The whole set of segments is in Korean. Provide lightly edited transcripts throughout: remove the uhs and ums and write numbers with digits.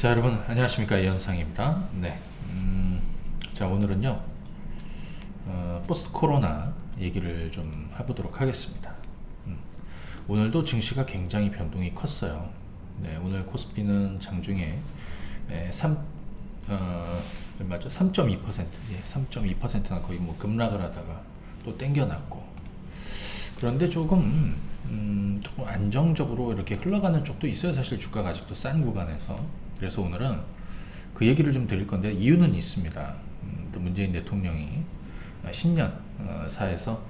자, 여러분 안녕하십니까, 이현상입니다. 네, 자, 오늘은요 포스트 코로나 얘기를 좀 해보도록 하겠습니다. 오늘도 증시가 굉장히 변동이 컸어요. 네, 오늘 코스피는 장중에 3.2%, 예, 3.2%나 거의 뭐 급락을 하다가 또 땡겨났고, 그런데 조금 안정적으로 이렇게 흘러가는 쪽도 있어요. 사실 주가가 아직도 싼 구간에서. 그래서 오늘은 그 얘기를 좀 드릴 건데, 이유는 있습니다. 또 문재인 대통령이 신년 사에서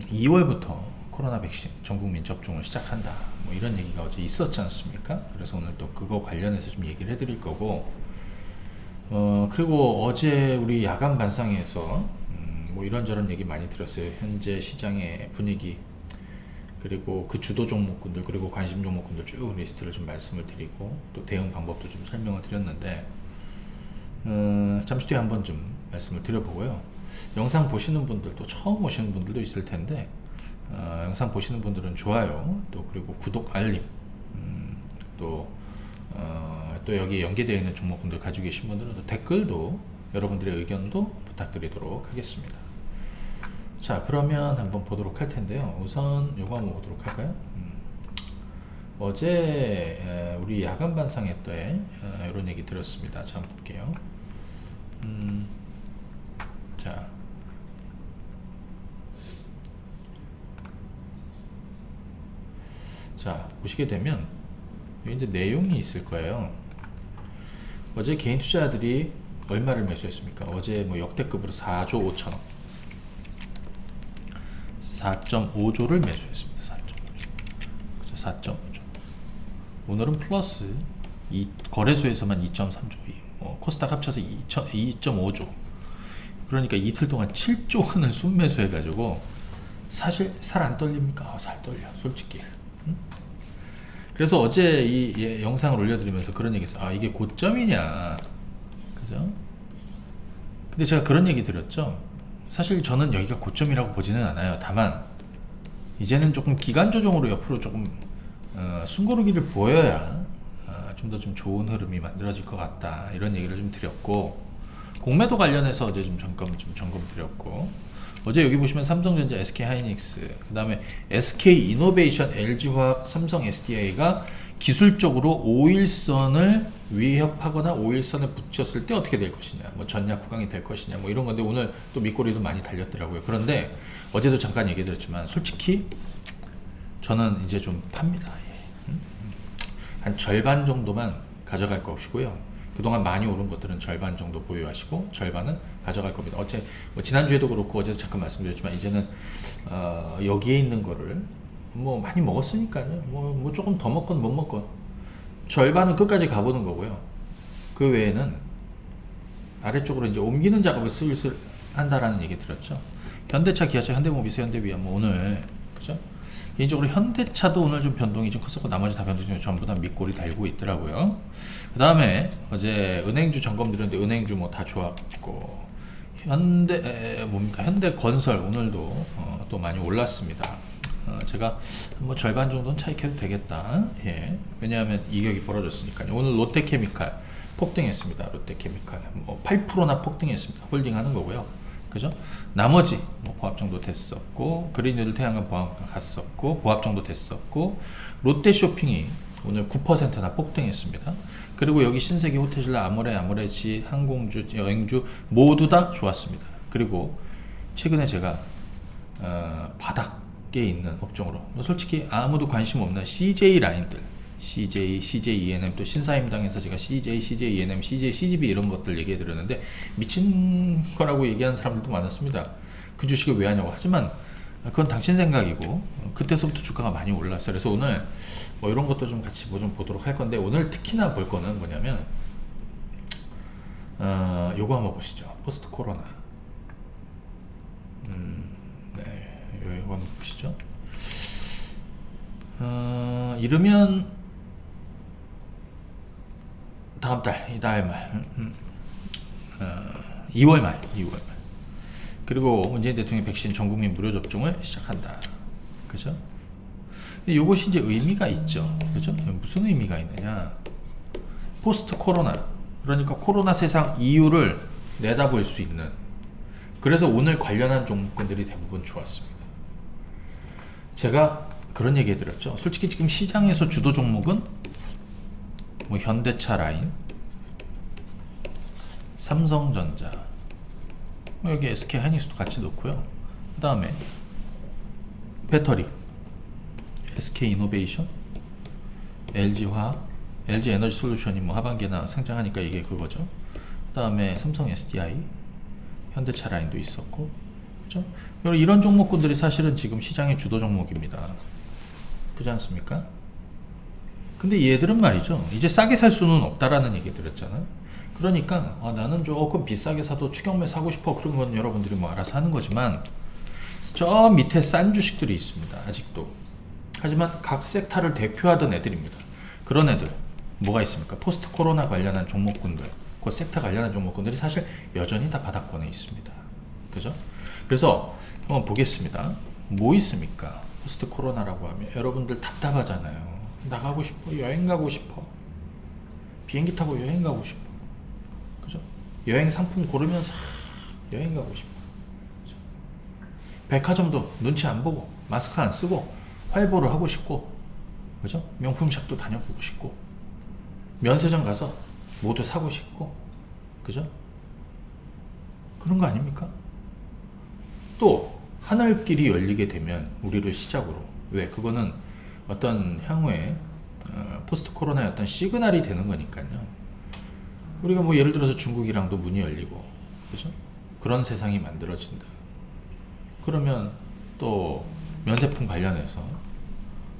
2월부터 코로나 백신 전 국민 접종을 시작한다, 뭐 이런 얘기가 어제 있었지 않습니까? 그래서 오늘 또 그거 관련해서 좀 얘기를 해드릴 거고, 그리고 어제 우리 야간 반상회에서 뭐 이런저런 얘기 많이 들었어요. 현재 시장의 분위기, 그리고 그 주도 종목군들, 그리고 관심 종목군들 쭉 리스트를 좀 말씀을 드리고, 또 대응 방법도 좀 설명을 드렸는데, 잠시 뒤에 한번 좀 말씀을 드려보고요. 영상 보시는 분들도, 처음 오시는 분들도 있을 텐데, 영상 보시는 분들은 좋아요, 또 그리고 구독, 알림, 또 여기 연계되어 있는 종목군들 가지고 계신 분들은 또 댓글도, 여러분들의 의견도 부탁드리도록 하겠습니다. 자, 그러면 한번 보도록 할 텐데요. 우선 요거 한번 보도록 할까요? 어제 우리 야간 반상회 때 이런 얘기 들었습니다. 자, 한번 볼게요. 자, 보시게 되면 여기 이제 내용이 있을 거예요. 어제 개인 투자자들이 얼마를 매수했습니까? 어제 뭐 역대급으로 4조 5천억, 4.5조를 매수했습니다. 4.5조. 4.5조. 오늘은 플러스, 거래소에서만 2.3조, 코스닥 합쳐서 2.5조. 그러니까 이틀 동안 7조 원을 순매수해가지고, 사실 살 안 떨립니까? 살 떨려, 솔직히. 그래서 어제 이 영상을 올려드리면서 그런 얘기 했어요. 이게 고점이냐, 그죠? 근데 제가 그런 얘기 드렸죠. 사실 저는 여기가 고점이라고 보지는 않아요. 다만 이제는 조금 기간 조정으로 옆으로 조금 숨고르기를 보여야 좀 더 좀 좋은 흐름이 만들어질 것 같다, 이런 얘기를 좀 드렸고, 공매도 관련해서 어제 좀 점검 드렸고, 어제 여기 보시면 삼성전자, SK하이닉스, 그 다음에 SK이노베이션, LG화학, 삼성 SDI가 기술적으로 5일선을 위협하거나 5일선에 붙였을 때 어떻게 될 것이냐, 뭐 전략 후강이 될 것이냐, 뭐 이런 건데, 오늘 또 밑꼬리도 많이 달렸더라고요. 그런데 어제도 잠깐 얘기 드렸지만, 솔직히 저는 이제 좀 팝니다. 한 절반 정도만 가져갈 것이고요. 그동안 많이 오른 것들은 절반 정도 보유하시고, 절반은 가져갈 겁니다. 어제 뭐 지난주에도 그렇고 어제도 잠깐 말씀드렸지만, 이제는 여기에 있는 거를 뭐 많이 먹었으니까요. 뭐 조금 더 먹건 못 먹건 절반은 끝까지 가보는 거고요. 그 외에는 아래쪽으로 이제 옮기는 작업을 슬슬 한다라는 얘기 들었죠. 현대차, 기아차, 현대모비스, 현대비아, 뭐 오늘, 그죠? 개인적으로 현대차도 오늘 좀 변동이 좀 컸었고, 나머지 다 변동이 전부 다 밑골이 달고 있더라고요. 그 다음에 어제 은행주 점검 드렸는데, 은행주 뭐 다 좋았고, 현대건설 오늘도 또 많이 올랐습니다. 제가 뭐 절반 정도는 차익해도 되겠다. 예. 왜냐하면 이격이 벌어졌으니까요. 오늘 롯데케미칼 폭등했습니다. 롯데케미칼 뭐 8%나 폭등했습니다. 홀딩하는 거고요. 그죠? 나머지 뭐 보합 정도 됐었고, 그린유들 태양광 보합 갔었고, 보합 정도 됐었고, 롯데쇼핑이 오늘 9%나 폭등했습니다. 그리고 여기 신세계, 호텔신라, 아모레지, 항공주, 여행주 모두 다 좋았습니다. 그리고 최근에 제가 바닥에 있는 업종으로, 솔직히 아무도 관심 없는 CJ 라인들, CJ ENM, 또 신사임당에서 제가 CJ ENM, CJ CGV 이런 것들 얘기해 드렸는데, 미친 거라고 얘기하는 사람들도 많았습니다. 그 주식을 왜 하냐고. 하지만 그건 당신 생각이고, 그때서부터 주가가 많이 올랐어요. 그래서 오늘 뭐 이런 것도 좀 같이 좀 보도록 할 건데, 오늘 특히나 볼 거는 뭐냐면, 요거 한번 보시죠. 포스트 코로나. 네, 요거 한번 보시죠. 이르면 다음 달, 이달 말, 2월 말. 그리고 문재인 대통령 백신 전 국민 무료 접종을 시작한다. 그죠? 근데 요것이 이제 의미가 있죠. 그죠? 무슨 의미가 있느냐? 포스트 코로나, 그러니까 코로나 세상 이후를 내다볼 수 있는, 그래서 오늘 관련한 종목군들이 대부분 좋았습니다. 제가 그런 얘기 해드렸죠. 솔직히 지금 시장에서 주도 종목은 뭐 현대차 라인, 삼성전자, 여기 SK 하이닉스도 같이 넣고요. 그 다음에 배터리, SK 이노베이션, LG화학, LG 에너지 솔루션이 뭐 하반기나 성장하니까 이게 그거죠. 그 다음에 삼성 SDI, 현대차 라인도 있었고, 그죠? 이런 종목군들이 사실은 지금 시장의 주도 종목입니다. 그렇지 않습니까? 근데 얘들은 말이죠, 이제 싸게 살 수는 없다라는 얘기 드렸잖아요. 그러니까 나는 조금 비싸게 사도 추경매 사고 싶어, 그런 건 여러분들이 뭐 알아서 하는 거지만, 저 밑에 싼 주식들이 있습니다, 아직도. 하지만 각 섹터를 대표하던 애들입니다. 그런 애들 뭐가 있습니까? 포스트 코로나 관련한 종목군들, 그 섹터 관련한 종목군들이 사실 여전히 다 바닥권에 있습니다. 그죠? 그래서 한번 보겠습니다. 뭐 있습니까? 포스트 코로나라고 하면 여러분들 답답하잖아요. 나가고 싶어, 여행 가고 싶어, 비행기 타고 여행 가고 싶어, 그죠? 여행 상품 고르면서 여행 가고 싶어, 그죠? 백화점도 눈치 안 보고 마스크 안 쓰고 활보를 하고 싶고, 그죠? 명품샵도 다녀보고 싶고, 면세점 가서 모두 사고 싶고, 그죠? 그런 거 아닙니까? 또 하늘길이 열리게 되면 우리를 시작으로, 왜? 그거는 어떤 향후에 포스트 코로나의 어떤 시그널이 되는 거니까요. 우리가 뭐 예를 들어서 중국이랑도 문이 열리고, 그죠? 그런 세상이 만들어진다. 그러면 또 면세품 관련해서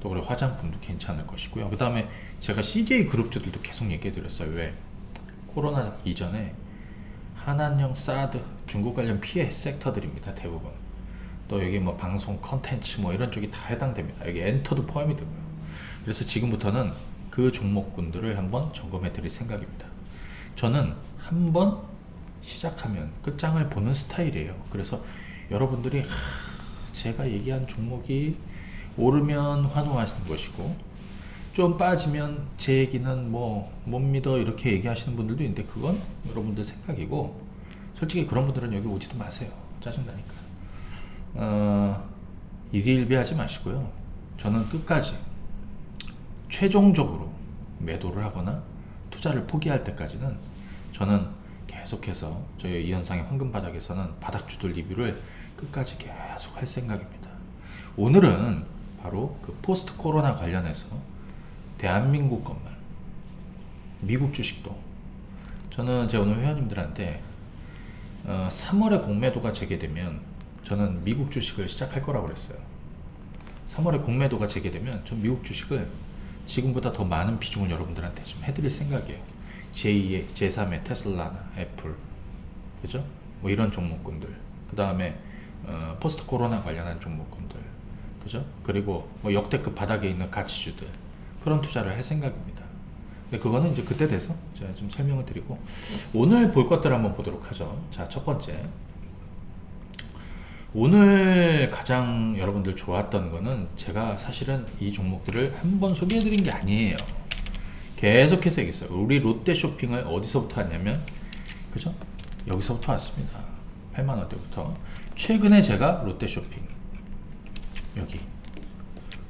또 그래 화장품도 괜찮을 것이고요. 그 다음에 제가 CJ 그룹주들도 계속 얘기해 드렸어요. 왜? 코로나 이전에 한한령, 사드, 중국 관련 피해 섹터들입니다, 대부분. 또 여기 뭐 방송 컨텐츠 뭐 이런 쪽이 다 해당됩니다. 여기 엔터도 포함이 되고요. 그래서 지금부터는 그 종목군들을 한번 점검해 드릴 생각입니다. 저는 한번 시작하면 끝장을 보는 스타일이에요. 그래서 여러분들이 제가 얘기한 종목이 오르면 환호하시는 것이고, 좀 빠지면 제 얘기는 뭐 못 믿어 이렇게 얘기하시는 분들도 있는데, 그건 여러분들 생각이고, 솔직히 그런 분들은 여기 오지도 마세요. 짜증나니까. 일희일비하지 마시고요. 저는 끝까지 최종적으로 매도를 하거나 투자를 포기할 때까지는 저는 계속해서 저희 이현상의 황금 바닥에서는 바닥주들 리뷰를 끝까지 계속 할 생각입니다. 오늘은 바로 그 포스트 코로나 관련해서 대한민국 것만, 미국 주식도, 저는 제 오늘 회원님들한테 3월에 공매도가 재개되면 저는 미국 주식을 시작할 거라고 그랬어요. 3월에 공매도가 재개되면 전 미국 주식을 지금보다 더 많은 비중을 여러분들한테 좀 해드릴 생각이에요. 제2의, 제3의 테슬라나 애플, 그죠? 뭐 이런 종목군들, 그 다음에 포스트 코로나 관련한 종목군들, 그죠? 그리고 뭐 역대급 바닥에 있는 가치주들, 그런 투자를 할 생각입니다. 근데 그거는 이제 그때 돼서 제가 좀 설명을 드리고, 오늘 볼 것들 한번 보도록 하죠. 자, 첫 번째, 오늘 가장 여러분들 좋았던 거는, 제가 사실은 이 종목들을 한번 소개해 드린 게 아니에요. 계속해서 얘기했어요. 우리 롯데 쇼핑을 어디서부터 왔냐면, 그죠? 여기서부터 왔습니다. 8만원대부터. 최근에 제가 롯데 쇼핑, 여기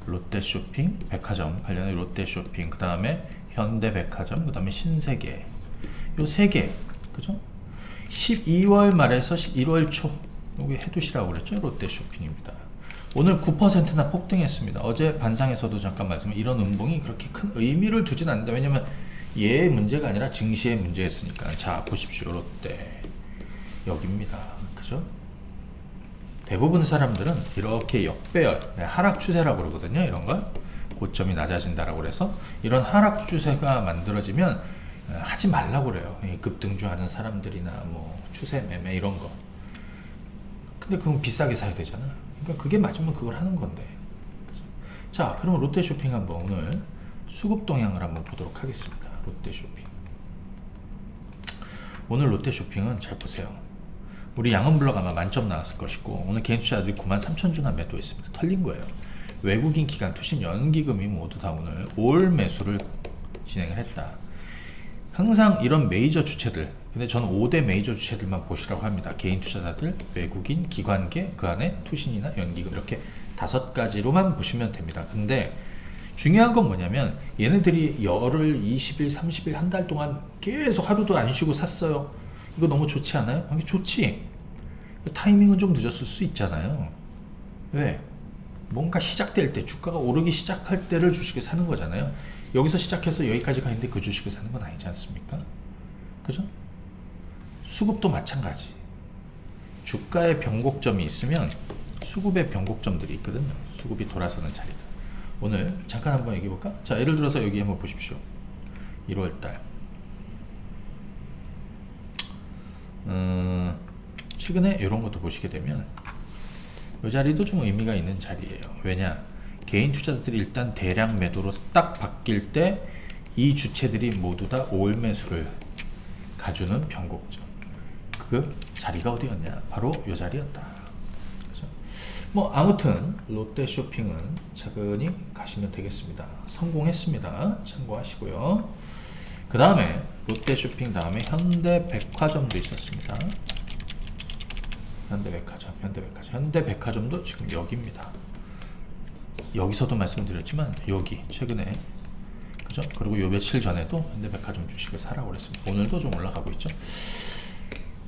롯데 쇼핑, 백화점 관련해 롯데 쇼핑, 그 다음에 현대 백화점, 그 다음에 신세계, 요 세 개, 그죠? 12월 말에서 1월 초, 여기 해두시라고 그랬죠? 롯데 쇼핑입니다. 오늘 9%나 폭등했습니다. 어제 반상에서도 잠깐 말씀을, 이런 음봉이 그렇게 큰 의미를 두진 않는다. 왜냐면 얘의 문제가 아니라 증시의 문제였으니까. 자, 보십시오. 롯데 여기입니다. 그죠? 대부분 사람들은 이렇게 역배열, 하락 추세라고 그러거든요. 이런 걸 고점이 낮아진다라고 그래서, 이런 하락 추세가 만들어지면 하지 말라고 그래요. 급등주하는 사람들이나 뭐 추세 매매 이런 거. 근데 그건 비싸게 사야 되잖아. 그러니까 그게 맞으면 그걸 하는 건데. 자, 그럼 롯데 쇼핑 한번 오늘 수급 동향을 한번 보도록 하겠습니다. 롯데 쇼핑. 오늘 롯데 쇼핑은 잘 보세요. 우리 양은블럭 아마 만점 나왔을 것이고, 오늘 개인 투자자들이 93,000주나 매도했습니다. 털린 거예요. 외국인 기관 투신 연기금이 모두 다 오늘 올 매수를 진행을 했다. 항상 이런 메이저 주체들, 근데 저는 5대 메이저 주체들만 보시라고 합니다. 개인 투자자들, 외국인, 기관계, 그 안에 투신이나 연기금 이렇게 5가지로만 보시면 됩니다. 근데 중요한 건 뭐냐면 얘네들이 열흘, 20일, 30일, 한 달 동안 계속 하루도 안 쉬고 샀어요. 이거 너무 좋지 않아요? 이게 좋지. 타이밍은 좀 늦었을 수 있잖아요. 왜? 뭔가 시작될 때, 주가가 오르기 시작할 때를 주식을 사는 거잖아요. 여기서 시작해서 여기까지 가 있는데 그 주식을 사는 건 아니지 않습니까? 그죠? 수급도 마찬가지. 주가의 변곡점이 있으면 수급의 변곡점들이 있거든요. 수급이 돌아서는 자리들. 오늘 잠깐 한번 얘기해 볼까? 자, 예를 들어서 여기 한번 보십시오. 1월달. 최근에 이런 것도 보시게 되면 이 자리도 좀 의미가 있는 자리예요. 왜냐? 개인 투자자들이 일단 대량 매도로 딱 바뀔 때 이 주체들이 모두 다 올 매수를 가주는 변곡점. 그 자리가 어디였냐? 바로 이 자리였다. 그죠? 뭐 아무튼 롯데쇼핑은 차근히 가시면 되겠습니다. 성공했습니다. 참고하시고요. 그 다음에 롯데쇼핑 다음에 현대백화점도 있었습니다. 현대백화점도 지금 여기입니다. 여기서도 말씀드렸지만 여기 최근에 그죠? 그리고 요 며칠 전에도 현대백화점 주식을 사라고 그랬습니다. 오늘도 좀 올라가고 있죠.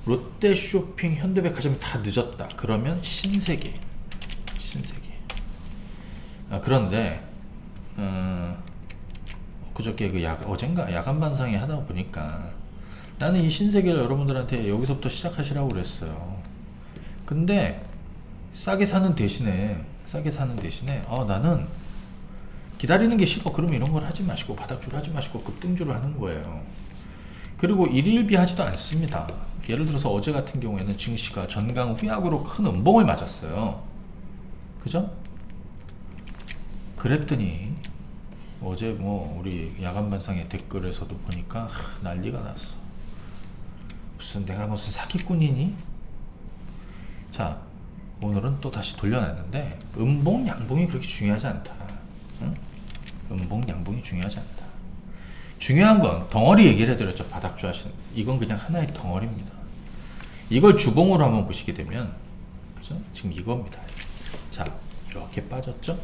롯데쇼핑, 현대백화점이 다 늦었다. 그러면 신세계. 그런데 그저께 어젠가 야간 반상회 하다 보니까 나는 이 신세계를 여러분들한테 여기서부터 시작하시라고 그랬어요. 근데 싸게 사는 대신에 나는 기다리는 게 싫어. 그러면 이런 걸 하지 마시고 바닥줄 하지 마시고 급등주를 하는 거예요. 그리고 일일비 하지도 않습니다. 예를 들어서 어제 같은 경우에는 증시가 전강 후약으로 큰 음봉을 맞았어요. 그죠? 그랬더니 어제 뭐 우리 야간 반상회 댓글에서도 보니까 난리가 났어. 내가 무슨 사기꾼이니? 자, 오늘은 또 다시 돌려놨는데 음봉 양봉이 그렇게 중요하지 않다. 응? 음봉 양봉이 중요하지 않다. 중요한 건 덩어리 얘기를 해드렸죠. 바닥주 하시는 이건 그냥 하나의 덩어리입니다. 이걸 주봉으로 한번 보시게 되면 그죠? 지금 이겁니다. 자, 이렇게 빠졌죠?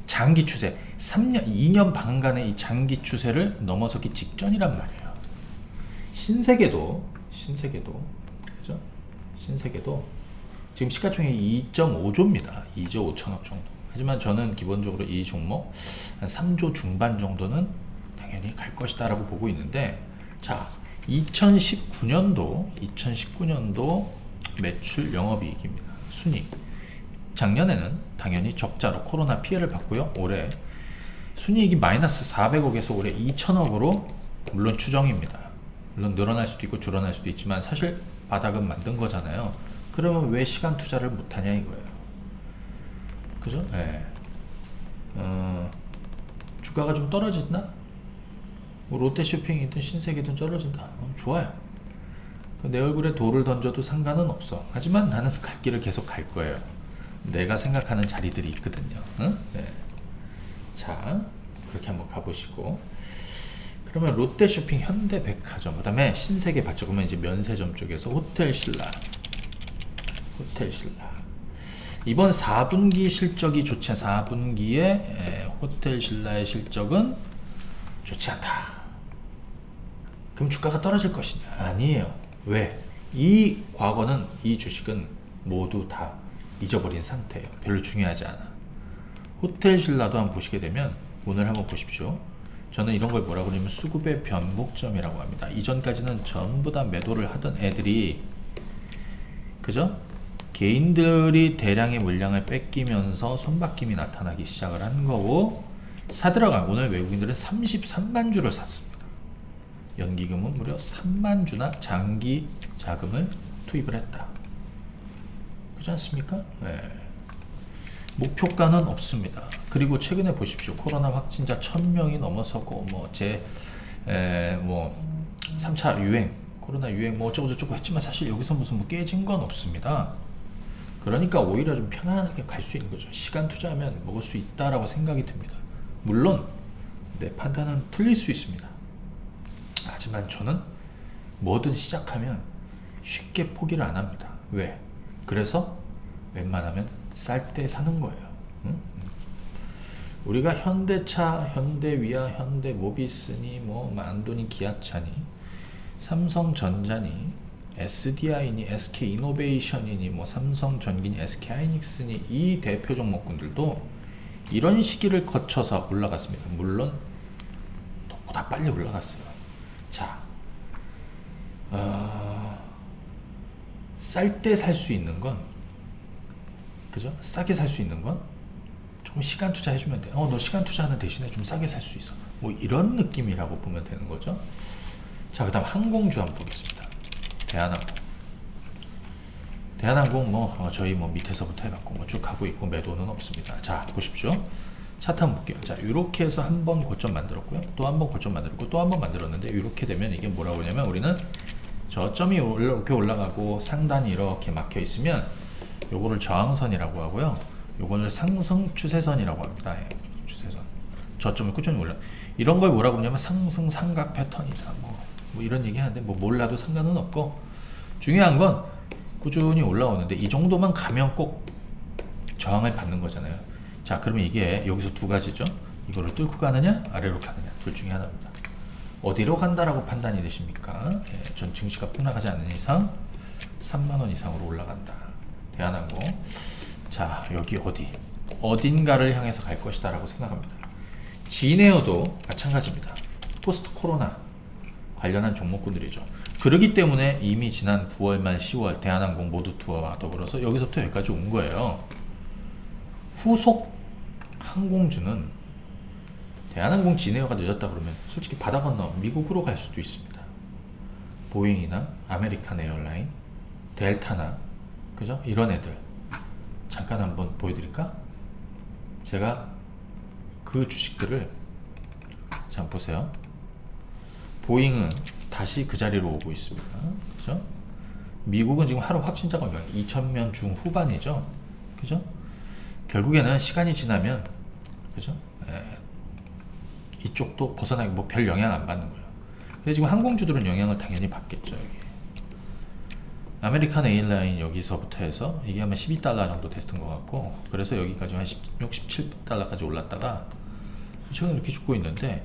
장기 추세 3년, 2년 반간의 이 장기 추세를 넘어서기 직전이란 말이에요. 신세계도 그죠? 신세계도 지금 시가총액이 2.5조입니다. 2조 5천억 정도. 하지만 저는 기본적으로 이 종목 한 3조 중반 정도는 당연히 갈 것이다 라고 보고 있는데, 자, 2019년도 매출 영업이익입니다. 순이익. 작년에는 당연히 적자로 코로나 피해를 봤고요. 올해 순이익이 마이너스 400억에서 올해 2천억으로 물론 추정입니다. 물론 늘어날 수도 있고 줄어날 수도 있지만 사실 바닥은 만든 거잖아요. 그러면 왜 시간 투자를 못하냐 이거예요. 그죠? 네. 주가가 좀 떨어진다? 뭐 롯데쇼핑이든 신세계든 떨어진다. 좋아요. 내 얼굴에 돌을 던져도 상관은 없어. 하지만 나는 갈 길을 계속 갈 거예요. 내가 생각하는 자리들이 있거든요. 응? 네. 자, 그렇게 한번 가보시고, 그러면 롯데쇼핑, 현대백화점, 그 다음에 신세계 봤죠? 그러면 이제 면세점 쪽에서 호텔신라. 이번 4분기 실적이 좋지 않아. 4분기에 호텔신라의 실적은 좋지 않다. 그럼 주가가 떨어질 것이냐? 아니에요. 왜? 이 과거는, 이 주식은 모두 다 잊어버린 상태예요. 별로 중요하지 않아. 호텔신라도 한번 보시게 되면 오늘 한번 보십시오. 저는 이런 걸 뭐라고 그러냐면 수급의 변곡점이라고 합니다. 이전까지는 전부 다 매도를 하던 애들이, 그죠? 개인들이 대량의 물량을 뺏기면서 손바뀜이 나타나기 시작을 한 거고, 사들어간 오늘 외국인들은 33만 주를 샀습니다. 연기금은 무려 3만 주나 장기 자금을 투입을 했다. 그렇지 않습니까? 네. 목표가는 없습니다. 그리고 최근에 보십시오. 코로나 확진자 1000명이 넘어서고 뭐 3차 유행, 코로나 유행 뭐 어쩌고저쩌고 했지만 사실 여기서 무슨 뭐 깨진 건 없습니다. 그러니까 오히려 좀 편안하게 갈 수 있는 거죠. 시간 투자하면 먹을 수 있다라고 생각이 듭니다. 물론 내 판단은 틀릴 수 있습니다. 하지만 저는 뭐든 시작하면 쉽게 포기를 안 합니다. 왜? 그래서 웬만하면 쌀 때 사는 거예요. 응? 우리가 현대차, 현대위아, 현대모비스니 뭐 만도니 기아차니 삼성전자니 SDI니 SK이노베이션이니 뭐 삼성전기니 SK하이닉스니 이 대표 종목군들도 이런 시기를 거쳐서 올라갔습니다. 물론 보다 빨리 올라갔어요. 자, 쌀 때 살 수 있는 건, 그죠? 싸게 살 수 있는 건 조금 시간 투자해주면 돼. 너 시간 투자하는 대신에 좀 싸게 살 수 있어. 뭐 이런 느낌이라고 보면 되는 거죠. 자, 그 다음 항공주 한번 보겠습니다. 대한항공 뭐 저희 뭐 밑에서부터 해갖고 뭐 쭉 가고 있고 매도는 없습니다. 자, 보십시오. 차트 한번 볼게요. 자, 이렇게 해서 한 번 고점 만들었고요. 또 한 번 고점 만들었고 또 한 번 만들었는데, 이렇게 되면 이게 뭐라고 하냐면, 우리는 저점이 이렇게 올라가고 상단이 이렇게 막혀 있으면 요거를 저항선이라고 하고요. 요거를 상승 추세선이라고 합니다. 예, 추세선. 저점을 꾸준히 올라. 이런 걸 뭐라고 하냐면 상승 삼각 패턴이다. 뭐 이런 얘기 하는데 뭐 몰라도 상관은 없고, 중요한 건 꾸준히 올라오는데 이 정도만 가면 꼭 저항을 받는 거잖아요. 자, 그러면 이게 여기서 두 가지죠. 이거를 뚫고 가느냐 아래로 가느냐, 둘 중에 하나입니다. 어디로 간다라고 판단이 되십니까? 예, 전 증시가 폭락하지 않는 이상 3만원 이상으로 올라간다. 대한항공. 자, 여기 어딘가를 향해서 갈 것이다 라고 생각합니다. 진에어도 마찬가지입니다. 포스트 코로나 관련한 종목군들이죠. 그러기 때문에 이미 지난 9월 말 10월 대한항공 모두 투어와 더불어서 여기서부터 여기까지 온 거예요. 후속 항공주는 대한항공 진에어가 늦었다 그러면 솔직히 바다 건너 미국으로 갈 수도 있습니다. 보잉이나 아메리칸 에어라인, 델타나, 그죠? 이런 애들 잠깐 한번 보여드릴까? 제가 그 주식들을 잠깐 보세요. 보잉은 다시 그 자리로 오고 있습니다. 그죠? 미국은 지금 하루 확진자가 2,000명 중후반이죠. 그죠? 결국에는 시간이 지나면, 그죠? 이쪽도 벗어나기 뭐 별 영향 안 받는 거예요. 그래서 지금 항공주들은 영향을 당연히 받겠죠. 여기 아메리칸 에일라인 여기서부터 해서 이게 아마 12달러 정도 됐던 것 같고, 그래서 여기까지 한 16, 17달러까지 올랐다가 지금 이렇게 죽고 있는데,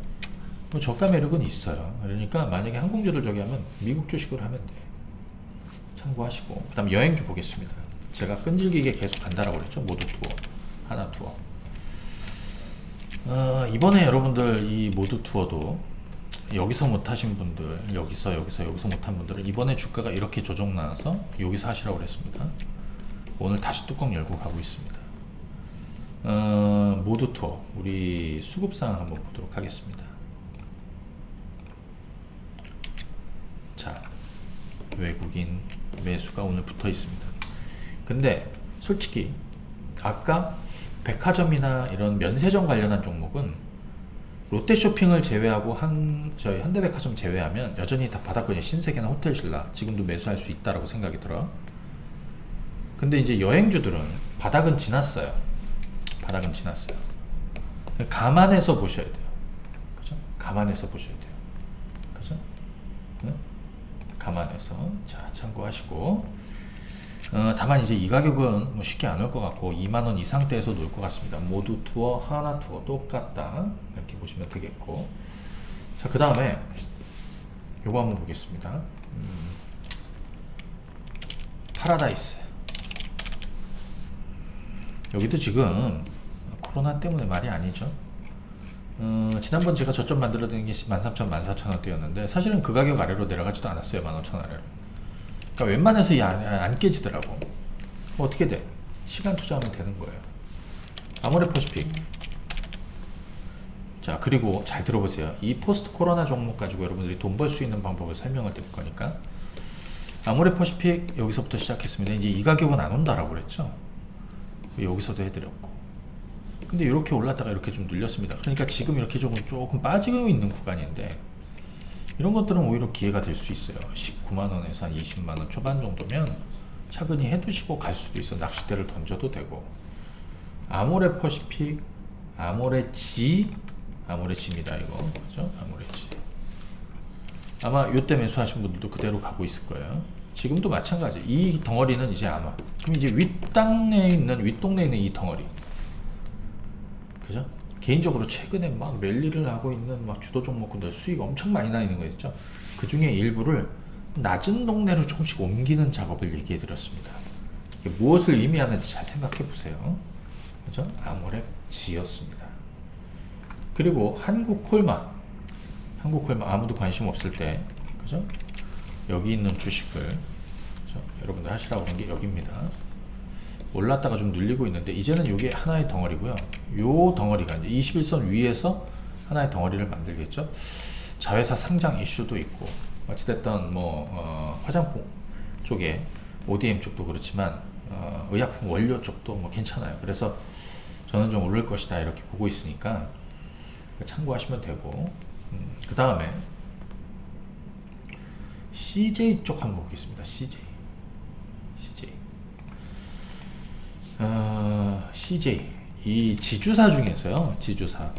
뭐 저가 매력은 있어요. 그러니까 만약에 항공주들 저기 하면 미국 주식으로 하면 돼. 참고하시고, 그 다음 여행주 보겠습니다. 제가 끈질기게 계속 간다라고 그랬죠. 모두 투어, 하나 투어. 이번에 여러분들 이 모두 투어도 여기서 못하신 분들, 여기서 못한 분들은 이번에 주가가 이렇게 조정 나와서 여기서 하시라고 그랬습니다. 오늘 다시 뚜껑 열고 가고 있습니다. 모두 투어 우리 수급상 한번 보도록 하겠습니다. 자, 외국인 매수가 오늘 붙어 있습니다. 근데 솔직히 아까 백화점이나 이런 면세점 관련한 종목은 롯데쇼핑을 제외하고 저희 현대백화점 제외하면 여전히 다 바닥권이 신세계나 호텔신라 지금도 매수할 수 있다라고 생각이 들어요. 근데 이제 여행주들은 바닥은 지났어요. 바닥은 지났어요. 감안해서 보셔야 돼요. 그죠? 감안해서 보셔야 돼요. 그죠? 응? 감안해서. 자, 참고하시고. 다만 이제 이 가격은 뭐 쉽게 안 올 것 같고 2만원 이상대에서 놓을 것 같습니다. 모두 투어, 하나 투어 똑같다 이렇게 보시면 되겠고. 자, 그 다음에 요거 한번 보겠습니다. 파라다이스. 여기도 지금 코로나 때문에 말이 아니죠. 지난번 제가 저점 만들어 드린 게 13,000, 14,000원대였는데 사실은 그 가격 아래로 내려가지도 않았어요. 15,000원 아래로. 그러니까 웬만해서 안 깨지더라고. 어떻게 돼? 시간 투자하면 되는 거예요. 아모레퍼시픽. 자, 그리고 잘 들어보세요. 이 포스트 코로나 종목 가지고 여러분들이 돈 벌 수 있는 방법을 설명을 드릴 거니까. 아모레퍼시픽 여기서부터 시작했습니다. 이제 이 가격은 안 온다라고 그랬죠. 여기서도 해드렸고. 근데 이렇게 올랐다가 이렇게 좀 눌렸습니다. 그러니까 지금 이렇게 조금 빠지고 있는 구간인데, 이런 것들은 오히려 기회가 될 수 있어요. 19만원에서 한 20만원 초반 정도면 차근히 해두시고 갈 수도 있어. 낚싯대를 던져도 되고. 아모레퍼시픽, 아모레지입니다. 이거 그죠? 아모레지. 아마 요때 매수하신 분들도 그대로 가고 있을 거예요. 지금도 마찬가지. 이 덩어리는 이제 아마 그럼 이제 윗동네에 있는 이 덩어리, 그죠? 개인적으로 최근에 막 랠리를 하고 있는 막 주도 종목군들 수익 엄청 많이 나 있는 거 있죠. 그 중에 일부를 낮은 동네로 조금씩 옮기는 작업을 얘기해 드렸습니다. 이게 무엇을 의미하는지 잘 생각해 보세요. 그죠? 아모랩 지였습니다. 그리고 한국콜마 아무도 관심 없을 때, 그죠? 여기 있는 주식을, 그죠? 여러분들 하시라고 한 게 여기입니다. 올랐다가 좀 눌리고 있는데 이제는 이게 하나의 덩어리고요. 요 덩어리가 이제 21선 위에서 하나의 덩어리를 만들겠죠. 자회사 상장 이슈도 있고 어찌됐든 뭐 화장품 쪽에 ODM 쪽도 그렇지만 의약품 원료 쪽도 뭐 괜찮아요. 그래서 저는 좀 오를 것이다 이렇게 보고 있으니까 참고하시면 되고, 그 다음에 CJ 쪽 한번 보겠습니다. CJ 이 지주사 중에서요, 지주사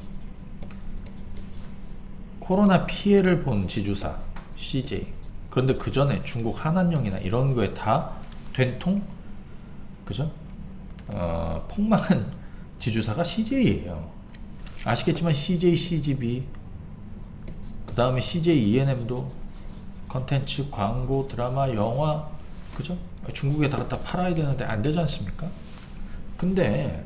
코로나 피해를 본 지주사 CJ. 그런데 그 전에 중국 한한령이나 이런 거에 다 된통, 그죠? 폭망한 지주사가 CJ예요. 아시겠지만 CJ, CGV, 그 다음에 CJ ENM도 컨텐츠, 광고, 드라마, 영화, 그죠? 중국에 다 갖다 팔아야 되는데 안 되지 않습니까? 근데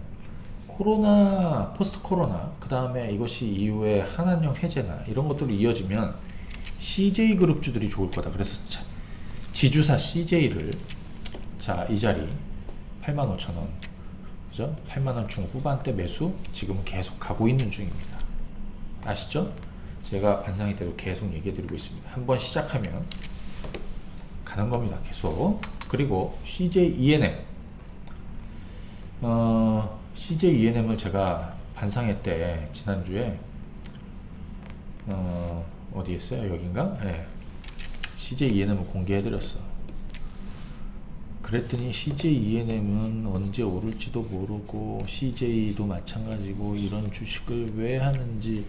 코로나, 포스트 코로나, 그 다음에 이것이 이후에 한한령 해제나 이런 것들이 이어지면 CJ 그룹주들이 좋을 거다. 그래서 지주사 CJ를 이 자리 85,000원, 그죠? 8만원 중후반대 매수 지금은 계속 가고 있는 중입니다. 아시죠? 제가 반상회대로 계속 얘기해 드리고 있습니다. 한번 시작하면 가는 겁니다. 계속. 그리고 CJ ENM, CJ ENM을 제가 반상회 때 지난주에 어디 있어요? 여긴가? 네. CJ ENM을 공개해 드렸어. 그랬더니 CJ ENM은 언제 오를지도 모르고 CJ도 마찬가지고 이런 주식을 왜 하는지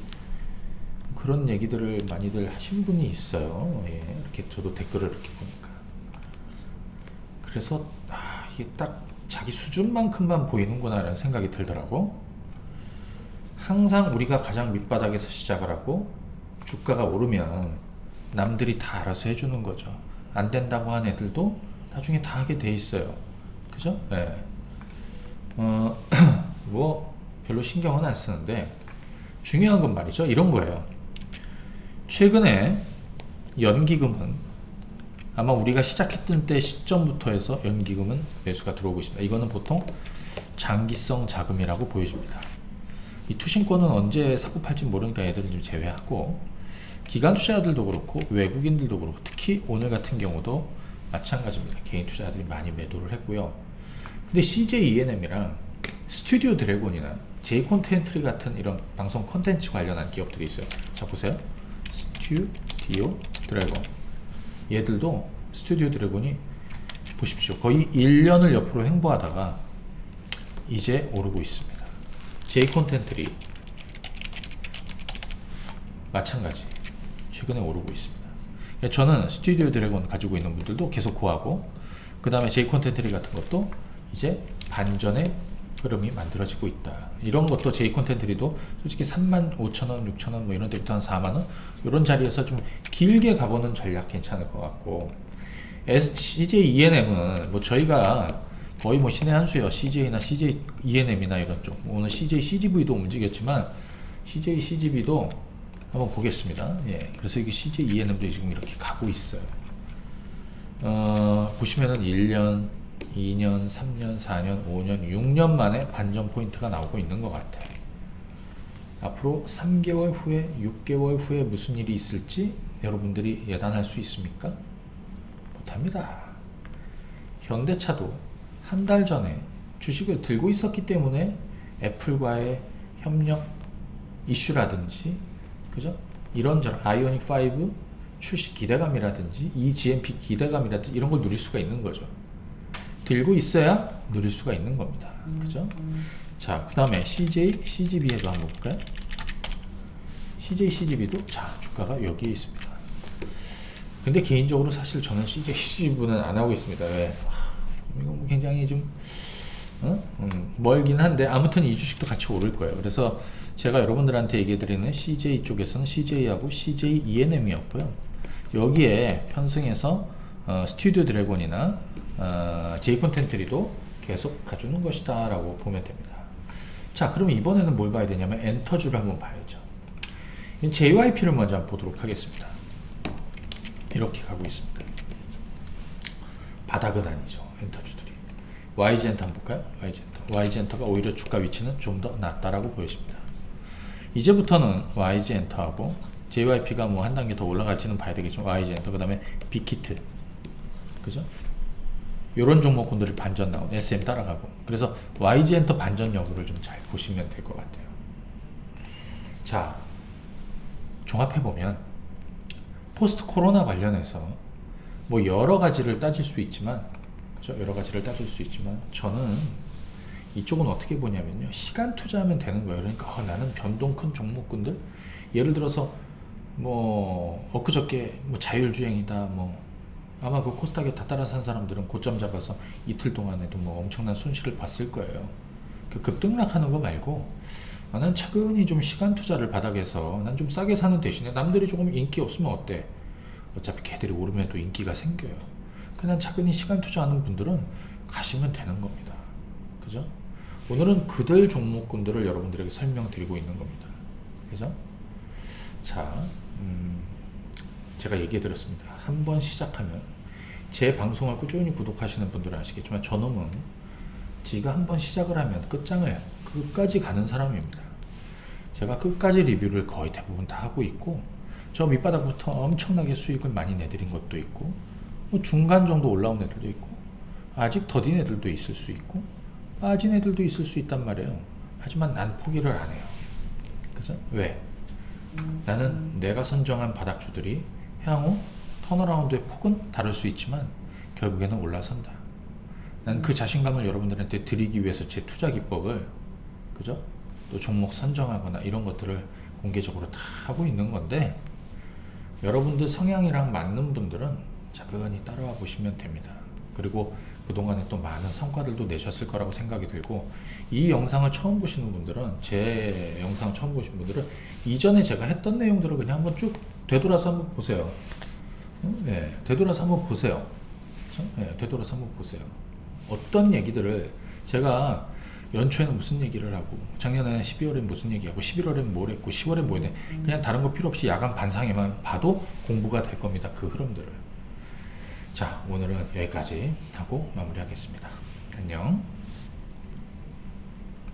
그런 얘기들을 많이들 하신 분이 있어요. 예, 이렇게 저도 댓글을 이렇게 보니까. 그래서 이게 딱 자기 수준만큼만 보이는구나 라는 생각이 들더라고. 항상 우리가 가장 밑바닥에서 시작을 하고 주가가 오르면 남들이 다 알아서 해주는 거죠. 안 된다고 한 애들도 나중에 다 하게 돼 있어요. 그죠? 네. 뭐 별로 신경은 안 쓰는데 중요한 건 말이죠. 이런 거예요. 최근에 연기금은 아마 우리가 시작했던 때 시점부터 해서 연기금은 매수가 들어오고 있습니다. 이거는 보통 장기성 자금이라고 보여집니다. 이 투신권은 언제 사고 팔지 모르니까 얘들은 좀 제외하고, 기관 투자자들도 그렇고 외국인들도 그렇고 특히 오늘 같은 경우도 마찬가지입니다. 개인 투자자들이 많이 매도를 했고요. 근데 CJ ENM이랑 스튜디오 드래곤이나 J 콘텐트 같은 이런 방송 콘텐츠 관련한 기업들이 있어요. 자 보세요. 스튜디오 드래곤, 얘들도 스튜디오 드래곤이 보십시오. 거의 1년을 옆으로 횡보하다가 이제 오르고 있습니다. J 콘텐트리 마찬가지 최근에 오르고 있습니다. 저는 스튜디오 드래곤 가지고 있는 분들도 계속 고하고, 그 다음에 J 콘텐트리 같은 것도 이제 반전의 흐름이 만들어지고 있다. 이런 것도 J 콘텐트리도 솔직히 35,000원, 6,000원 뭐 이런 데부터 한 4만원 이런 자리에서 좀 길게 가보는 전략 괜찮을 것 같고, CJ ENM은 뭐 저희가 거의 뭐 신의 한 수예요. CJ나 CJ ENM이나 이런 쪽. 오늘 CJ CGV도 움직였지만 CJ CGV도 한번 보겠습니다. 예, 그래서 이게 CJ ENM도 지금 이렇게 가고 있어요. 보시면은 1년, 2년, 3년, 4년, 5년, 6년 만에 반전 포인트가 나오고 있는 것 같아요. 앞으로 3개월 후에, 6개월 후에 무슨 일이 있을지 여러분들이 예단할 수 있습니까? 못합니다. 현대차도 한 달 전에 주식을 들고 있었기 때문에 애플과의 협력 이슈라든지, 그죠? 이런저런 아이오닉 5 출시 기대감이라든지 eGMP 기대감이라든지 이런 걸 누릴 수가 있는 거죠. 들고 있어야 누릴 수가 있는 겁니다. 그죠? 자, 그 다음에 CJ, CGV에도 한번 볼까요? CJ, CGV도 자, 주가가 여기에 있습니다. 근데 개인적으로 사실 저는 CJCGV는 안 하고 있습니다. 왜? 이거 굉장히 좀 멀긴 한데 아무튼 이 주식도 같이 오를 거예요. 그래서 제가 여러분들한테 얘기해드리는 CJ 쪽에서는 CJ하고 CJ ENM이었고요. 여기에 편승해서 스튜디오 드래곤이나 J콘텐트리도 계속 가주는 것이다 라고 보면 됩니다. 자, 그럼 이번에는 뭘 봐야 되냐면 엔터주를 한번 봐야죠. JYP를 먼저 한번 보도록 하겠습니다. 이렇게 가고 있습니다. 바닥은 아니죠, 엔터주들이. YG엔터 한번 볼까요? YG엔터가 오히려 주가 위치는 좀 더 낫다라고 보여집니다. 이제부터는 YG엔터하고 JYP가 뭐 한 단계 더 올라갈지는 봐야 되겠지만, YG엔터, 그 다음에 빅히트, 그죠? 요런 종목군들이 반전 나오고 SM 따라가고, 그래서 YG엔터 반전 여부를 좀 잘 보시면 될 것 같아요. 자, 종합해보면 포스트 코로나 관련해서 뭐 여러 가지를 따질 수 있지만, 그죠? 여러 가지를 따질 수 있지만 저는 이쪽은 어떻게 보냐면요, 시간 투자하면 되는 거예요. 그러니까 나는 변동 큰 종목군들, 예를 들어서 뭐 엊그저께 뭐 자율주행이다, 뭐 아마 그 코스닥에 다 따라 산 사람들은 고점 잡아서 이틀 동안에도 뭐 엄청난 손실을 봤을 거예요. 그 급등락하는 거 말고 난 차근히 좀 시간 투자를 바닥에서 난 좀 싸게 사는 대신에 남들이 조금 인기 없으면 어때? 어차피 걔들이 오르면 또 인기가 생겨요. 그냥 차근히 시간 투자하는 분들은 가시면 되는 겁니다. 그죠? 오늘은 그들 종목군들을 여러분들에게 설명드리고 있는 겁니다. 그죠? 자, 제가 얘기해 드렸습니다. 한번 시작하면, 제 방송을 꾸준히 구독하시는 분들은 아시겠지만 저놈은 지가 한번 시작을 하면 끝까지 가는 사람입니다. 제가 끝까지 리뷰를 거의 대부분 다 하고 있고, 저 밑바닥부터 엄청나게 수익을 많이 내드린 것도 있고, 뭐 중간 정도 올라온 애들도 있고, 아직 더딘 애들도 있을 수 있고, 빠진 애들도 있을 수 있단 말이에요. 하지만 난 포기를 안 해요. 그죠? 왜? 나는 내가 선정한 바닥주들이 향후 턴어라운드의 폭은 다를 수 있지만 결국에는 올라선다. 난 그 자신감을 여러분들한테 드리기 위해서 제 투자 기법을, 그죠? 또 종목 선정하거나 이런 것들을 공개적으로 다 하고 있는 건데, 여러분들 성향이랑 맞는 분들은 차근히 따라와 보시면 됩니다. 그리고 그동안에 또 많은 성과들도 내셨을 거라고 생각이 들고, 이 영상을 처음 보시는 분들은, 제 영상을 처음 보신 분들은 이전에 제가 했던 내용들을 그냥 한번 쭉 되돌아서 한번 보세요. 네, 되돌아서 한번 보세요. 네, 되돌아서 한번 보세요. 어떤 얘기들을 제가 연초에는 무슨 얘기를 하고, 작년에 12월에 무슨 얘기하고, 11월에 뭘 했고, 10월에 뭐 했네, 그냥 다른 거 필요 없이 야간 반상에만 봐도 공부가 될 겁니다. 그 흐름들을. 자, 오늘은 여기까지 하고 마무리하겠습니다. 안녕.